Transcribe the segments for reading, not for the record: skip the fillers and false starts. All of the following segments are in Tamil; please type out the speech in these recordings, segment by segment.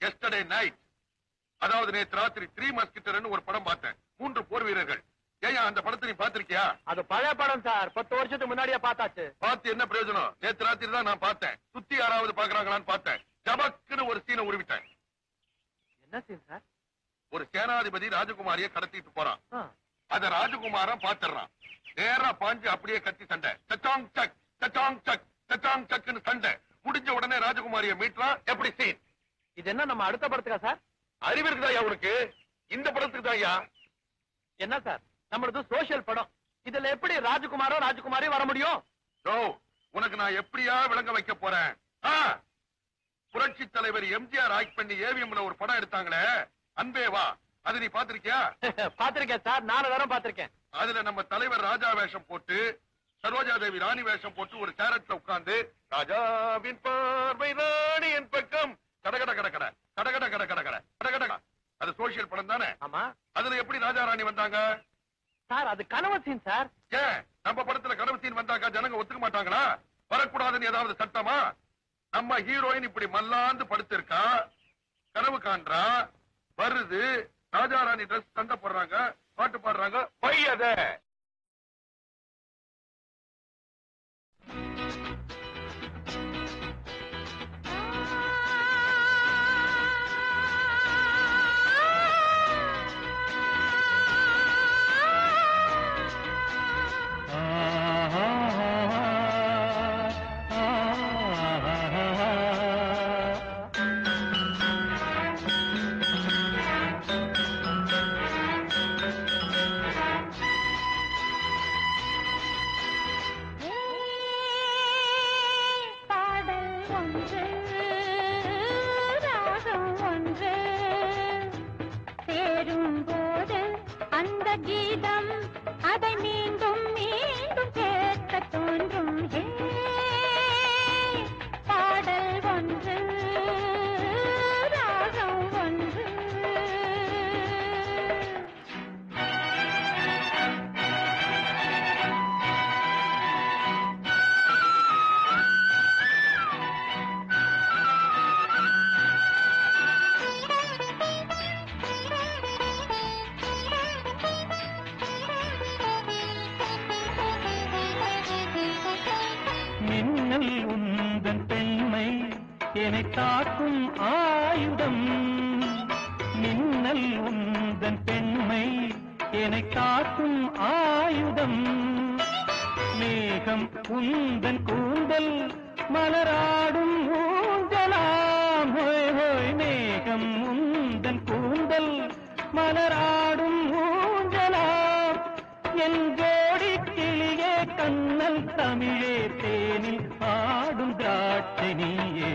எஸ்டர்டே நைட், அதாவது நேற்று ராத்திரி 3 மஸ்கிட்டர்னு ஒரு படம் பார்த்தேன். 3 போர் வீரர்கள். ஏயா அந்த படத்தை நீ பாத்திருக்கியா? அது பழைய படம் சார், 10 வருஷத்துக்கு முன்னாடியே பார்த்தாச்சு. பார்த்து என்ன பிரயோஜனம்? நேற்று ராத்திரி தான் நான் பார்த்தேன். சுத்தி யாராவது பாக்குறாங்களான்னு பார்த்தேன். ஜபக்குன்னு ஒரு சீனை உருவிட்டேன். என்ன சீன் சார்? ஒரு சேனாதிபதி ராஜகுமாரிய கடத்திட்டு போறான். அத ராஜகுமாரன் பாத்துறான். நேரா பாஞ்சு அப்படியே கத்தி சண்டை. சச்சாங் சக் சச்சாங் சக் சச்சாங் சக்னு சண்டை. முடிஞ்ச உடனே ராஜகுமாரிய மீட்லாம். எப்படி சீன்? இது என்ன நம்ம அடுத்த படத்துக்கா சார்? அறிவு இருக்குதா உனக்கு? இந்த படத்துக்கு தான் ஐயா. என்ன சார், நம்மளது சோசியல் படம். இதுல எப்படி ராஜகுமாரோ ராஜகுமாரி வர முடியும்? உனக்கு நான் எப்படியா விளங்க வைக்க போறேன். புரட்சி தலைவர் எம்ஜிஆர் ஆக்ட் பண்ணி ஏவிஎம்ல ஒரு படம் எடுத்தாங்களே, அன்பே வா, அது நீ பாத்திருக்கியா? பாத்திருக்கேன் சார், 4 தடவை பாத்திருக்கேன். அதுல நம்ம தலைவர் ராஜா வேஷம் போட்டு, சரோஜா தேவி ராணி வேஷம் போட்டு ஒரு சேரட்ல உட்கார்ந்து, ராஜாவின் பார்வை ராணியின் பக்கம் கடகட கடகட கடகட கடகட கடகட. அது சோசியல் படம் தானே? ஆமா. அதுல எப்படி ராஜா ராணி வந்தாங்க சார்? அது கனவு சீன் சார். ஏன் நம்ம படத்துல கனவு சீன் வந்தாக்கா ஜனங்க ஒத்துக்க மாட்டாங்களா? வரக்கூடாதுன்னு ஏதாவது சட்டமா? நம்ம ஹீரோயின் இப்படி மல்லாந்து படுத்திருக்கா, கனவு காண்றா, வருது, ராஜா ராணி டிரெஸ் சண்டை போடுறாங்க, பாட்டு பாடுறாங்க. பையத கீதம் அதை மீண்டும் மீண்டும் கேட்க தோன்றும். பாடல் ஒன்று, ராகம் ஒன்று. மின்னல் உந்தன் பெண்மை என்னை தாக்கும் ஆயுதம். மின்னல் உந்தன் பெண்மை என்னை தாக்கும் ஆயுதம். மேகம் உந்தன் கூந்தல் மலராடும் ஊஞ்சலாம். ஹோய் ஹோய், மேகம் உந்தன் கூந்தல் மலராடும் ஊஞ்சலாம். என் ஜோடி கிளியே கண்ணல் தமிழே தேனில் ஆடும் திராட்சை நீயே.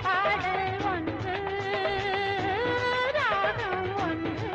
பாடல் ஒன்று, ராகம் ஒன்று.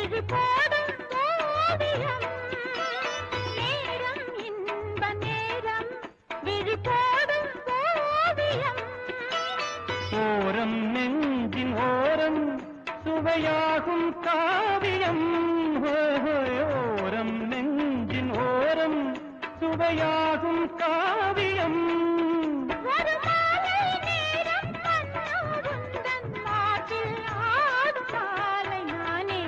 விழி போடும் ஓவியம் நேரம் இன்ப நேரம் விழி போடும் ஓவியம் ஓரம் நெஞ்சின் ஓரம் சுவையாகும் காவியம் ஓரம் நெஞ்சின் ஓரம் சுவையாகும் காவியம் ஒரு மாலை நேரம் மன்னோடுந்தன் மாட்டில் ஆடும் மாலை நானே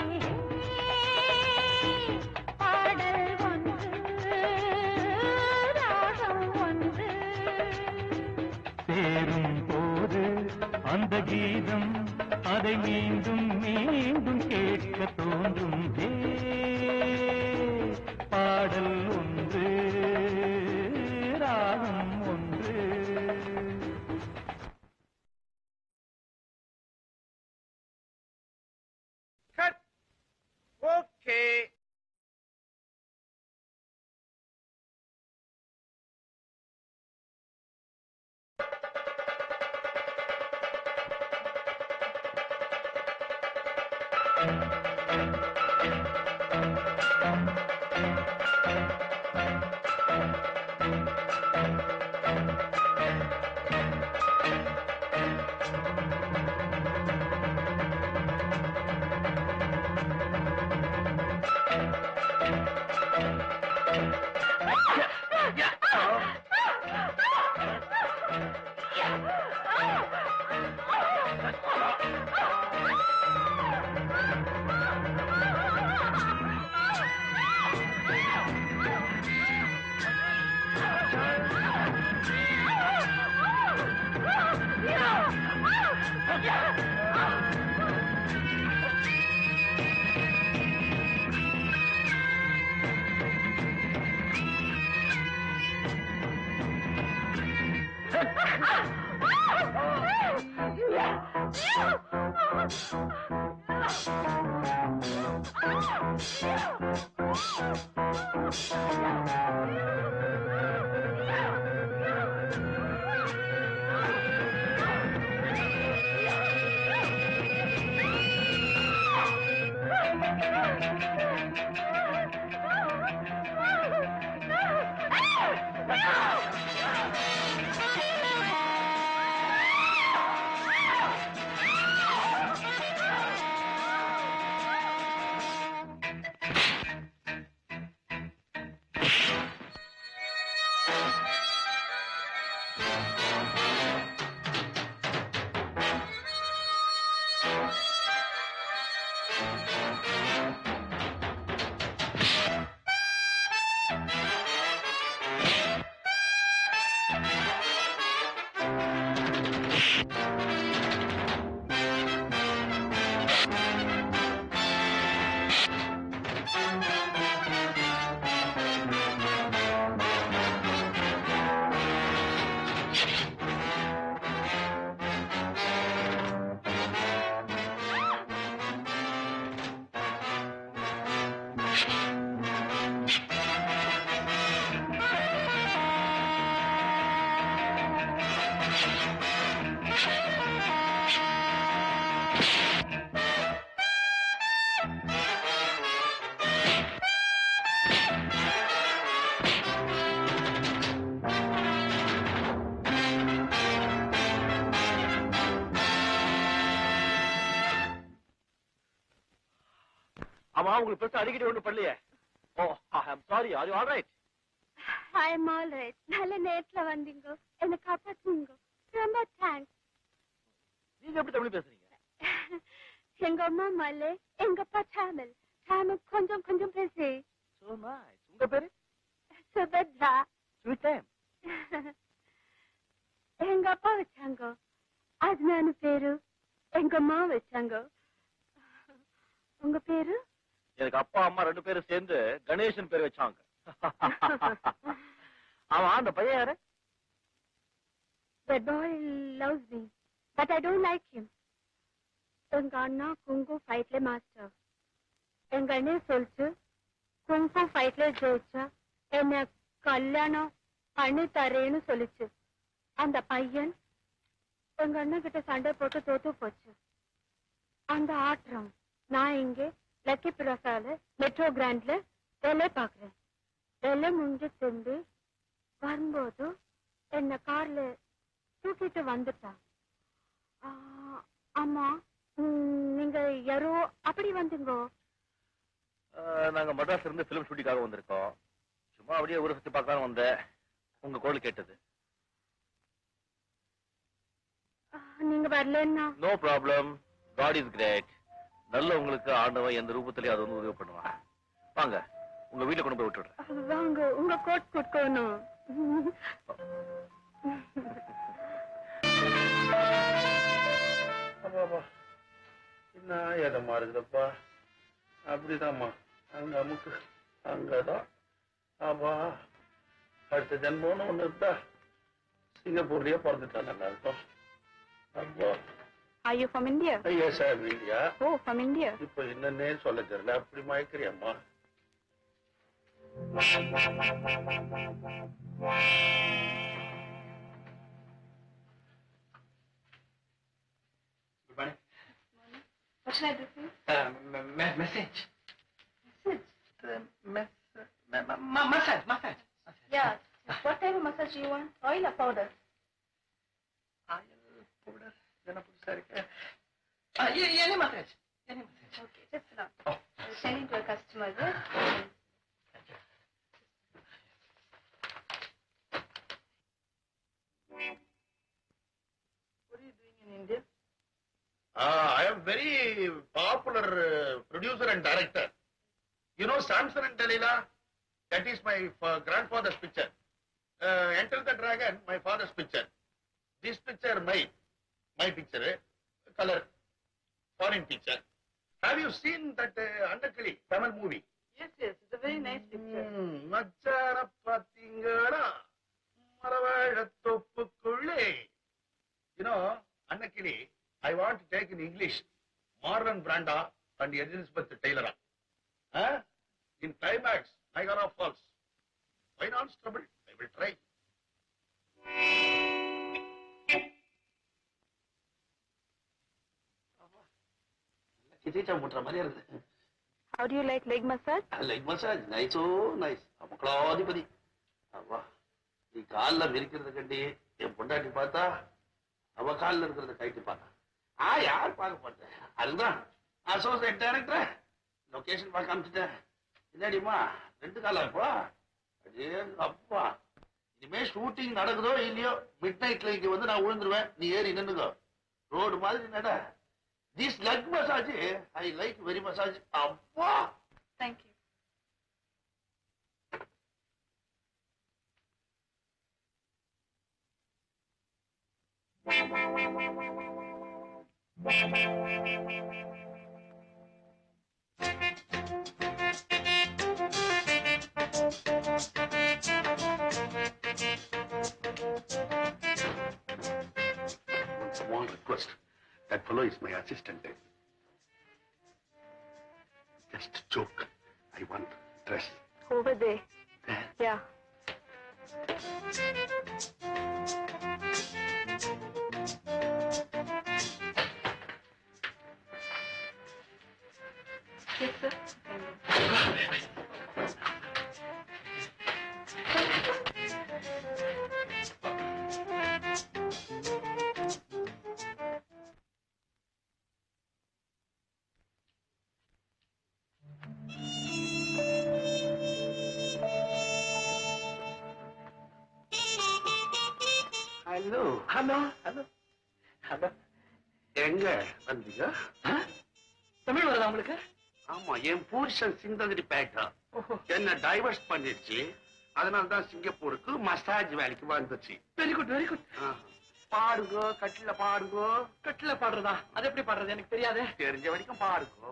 பாடல் ஒன்று ராகம் ஒன்று சேரும் போது அந்த கீதம் அதை மீண்டும் மீண்டும் கேட்க தோன்றும் பாடல் ஒன்று ராகம் ஒன்று ஓகே. ஆமா, உங்களுக்கு பெருசா அடிக்கடி ஒண்ணு பண்ணலையே. Oh, I am sorry. Are you all right? I am all right. நல்ல நேரத்துல வந்தீங்க, என்ன காப்பாத்துங்க. ரொம்ப தேங்க்ஸ். நீங்க எப்படி தமிழ் பேசுறீங்க? எங்க அம்மா மல்லே, எங்க அப்பா தமிழ். தமிழ் கொஞ்சம் கொஞ்சம் பேசி. So nice. உங்க பேரு? சுபத்ரா. Sweet name. எங்க அப்பா வச்சாங்க, அது நானு பேரு. எங்க அம்மா வச்சாங்க. உங்க பேரு? எனக்கு அப்பா அம்மா ரெண்டு பேரும் சேர்ந்து கணேசன் பேர் வச்சாங்க. அவன் அந்த பையன் யாரு? That boy loves me, but I don't like him. எங்க அண்ணா குங்கு ஃபைட்ல மாஸ்டர். எங்க அண்ணே சொல்லிச்சு, குங்கு ஃபைட்ல ஜெயிச்சா என்ன கல்யாணம் பண்ணி தரேன்னு சொல்லிச்சு. அந்த பையன் எங்க அண்ணன் கிட்ட சண்டை போட்டு தோத்து போச்சு. அந்த ஆட்டம் நான் இங்கே லக்கி பிராசால மெட்ரோ கிராண்ட்ல வேலை பாக்குறேன். வேலை முடிஞ்சு திரும்பி வரும்போது என்ன கார்ல தூக்கிட்டு வந்துட்டா. ஆமா, நீங்க யாரோ அப்படி வந்தீங்க? நாங்க மദ്രാஸ்ல இருந்து பிலிம் ஷூட்டிங்காக வந்திருக்கோம். சும்மா அப்படியே ஊரை சுத்தி பார்க்கலாம் வந்தேன். உங்க கோல் கேட்டது. நீங்க வரலன்னா? No problem. God is great. நல்ல உங்களுக்கு ஆண்டவன் எந்த ரூபத்திலேயே அது வந்து உதவி பண்ணுவான். வாங்க, உங்க வீட்டுல கொண்டு போய் விட்டுடுறேன். வாங்க, உங்க கோட் கொடுக்கணும். என்ன ஏதமா இருக்குதப்பா? அப்படிதாம்மா, அங்க அமுக்கு, அங்கதான். ஆமா, அடுத்த ஜென்மம்னு ஒண்ணு இருந்தா சிங்கப்பூர்லயே பிறந்துட்டா நல்லா இருக்கும். அப்போ Are you from India? Yes, I am India. Oh, from India. இப்போ என்னன்னே சொல்ல தெரியல, அப்படி மயக்கிறியம்மா. What should I do for you? Message. Massage. Yeah. What type of massage do you want? Oil or powder? Powder. புதுசா இருக்கு. Any massage. Okay, just now. I'll send it to a customer. Yes? What are you doing in India? I am very popular producer and director. You know Samson and Delilah? That is my grandfather's picture. Enter the Dragon, my father's picture. This picture, my picture, color, foreign picture. Have you seen that Annakali Tamil movie? Yes, it's a very nice picture. மச்சான பாத்தீங்களா மரவாழத்தொப்புக்குள்ளே. You know, Annakali, I want to take in English Marlon Brando and Elizabeth Taylor. In climax, Niagara Falls. Why not trouble? I will try. How do you like leg massage? leg massage, nice, oh nice. மக்களாதிபதி. அப்பா, நீ கால்ல மிரிக்கிறத கண்டி என் பொண்டாட்டி பார்த்தா அவ கால்ல இருக்கிறத கைட்டு பார்த்தா. யார் பார்க்க மாட்டேன். அதுதான் அசோசியேட் டைரக்டர் லொகேஷன் பார்க்க அனுப்பிச்சிட்டேன். என்னடிமா 2 காலா இப்பா? அடே அப்பா, இனிமே ஷூட்டிங் நடக்குதோ இல்லையோ மிட் நைட்ல இங்க வந்து நான் விழுந்துருவேன். நீ ஏறி நின்னுக்கோ. ரோடு மாதிரி நட. This leg massage, I like very massage. Appa! Thank you. One small request. That fellow is my assistant. Just joke. I want dress. Over there. There. Yeah. Yes, sir. Hello. எங்க வந்தீங்க? தமிழ் வருதா உங்களுக்கு? ஆமா, என் புருஷன் சிந்தகிரி பேட்டா என்ன டைவர்ஸ் பண்ணிடுச்சு. அதனாலதான் சிங்கப்பூருக்கு மசாஜ் வேலைக்கு வந்துச்சு. Very good, very good. பாடுங்கோ, கட்டில பாடுங்கோ. கட்டில பாடுறதா? அது எப்படி பாடுறது எனக்கு தெரியாது. தெரிஞ்ச வரைக்கும் பாடுங்கோ.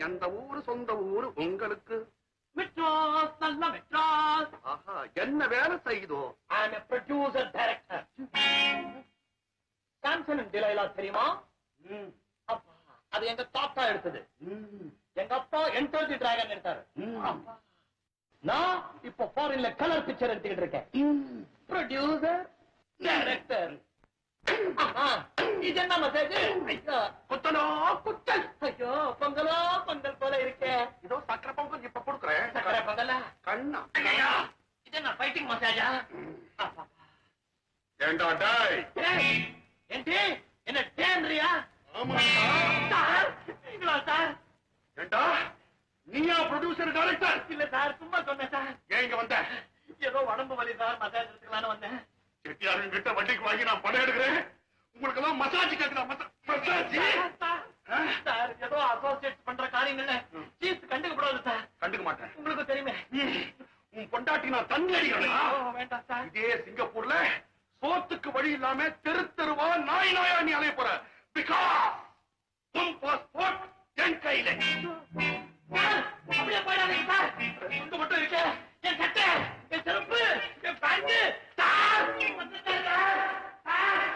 எந்த ஊரு சொந்த ஊரு உங்களுக்கு? மெட்ராஸ், நல்ல மெட்ராஸ். ஆஹா, என்ன வேலை செய்யுதோ? ஐ அம் எ ப்ரொடியூசர் டைரக்டர். சாம்சன் அண்ட் டிலைலா தெரியுமா? அப்பா, அது எங்க தாத்தா எடுத்தது. எங்க அப்பா என்டர் தி டிராகன் எடுத்தாரு. நான் இப்போ ஃபாரின்ல கலர் பிக்சர் எடுத்துக்கிட்டு இருக்கேன். Producer director. அம்மா, இது என்ன மசாஜ்? ஐயோ, குத்தனோ குத்தல். ஐயோ, பொங்கலோ பொங்கல் போல இருக்கே. இதோ சக்கரை பொங்கல் இப்ப கொடுக்குறேன். சக்கரை பொங்கலா? கண்ணா. ஐயா, இது என்ன ஃபைட்டிங் மசாஜா? ஏண்டா டாய்? ஏன்டி என்ன டேன்றியா? ஆமாண்டா. சார், நீங்களா சார்? ஏண்டா நீயா ப்ரொடியூசர் டைரக்டர்? இல்ல சார், சும்மா சொன்னேன் சார். ஏன் இங்க வந்த? ஏதோ உடம்பு வலி சார், மசாஜ் எடுத்துக்கலான்னு வந்தேன். செட்டியாரன் கிட்ட வண்டிக்கு வாங்கி நான் படம் எடுக்கிறேன். உங்களுக்கு எல்லாம் மசாஜ் கேட்குதா? மசாஜ் சார், ஏதோ அசோசியேட் பண்ற காரியங்கள்ல சீஸ் கண்டுக்கப்படாது சார். கண்டுக்க மாட்டேன். உங்களுக்கு தெரியுமே. உன் பொண்டாட்டி நான் தண்ணி அடிக்கிறேன். வேண்டாம் சார். இதே சிங்கப்பூர்ல சோத்துக்கு வழி இல்லாம தெரு தெருவா நாய் நாயா நீ அலைய போற. பிகாஸ் உன் பாஸ்போர்ட் என் கையில. சார், அப்படியே போயிடாதீங்க சார். துண்டு மட்டும் இருக்கு. என் சட்டை, என் செருப்பு, என் பேண்ட். சார், வந்துட்டேன் சார். சார்.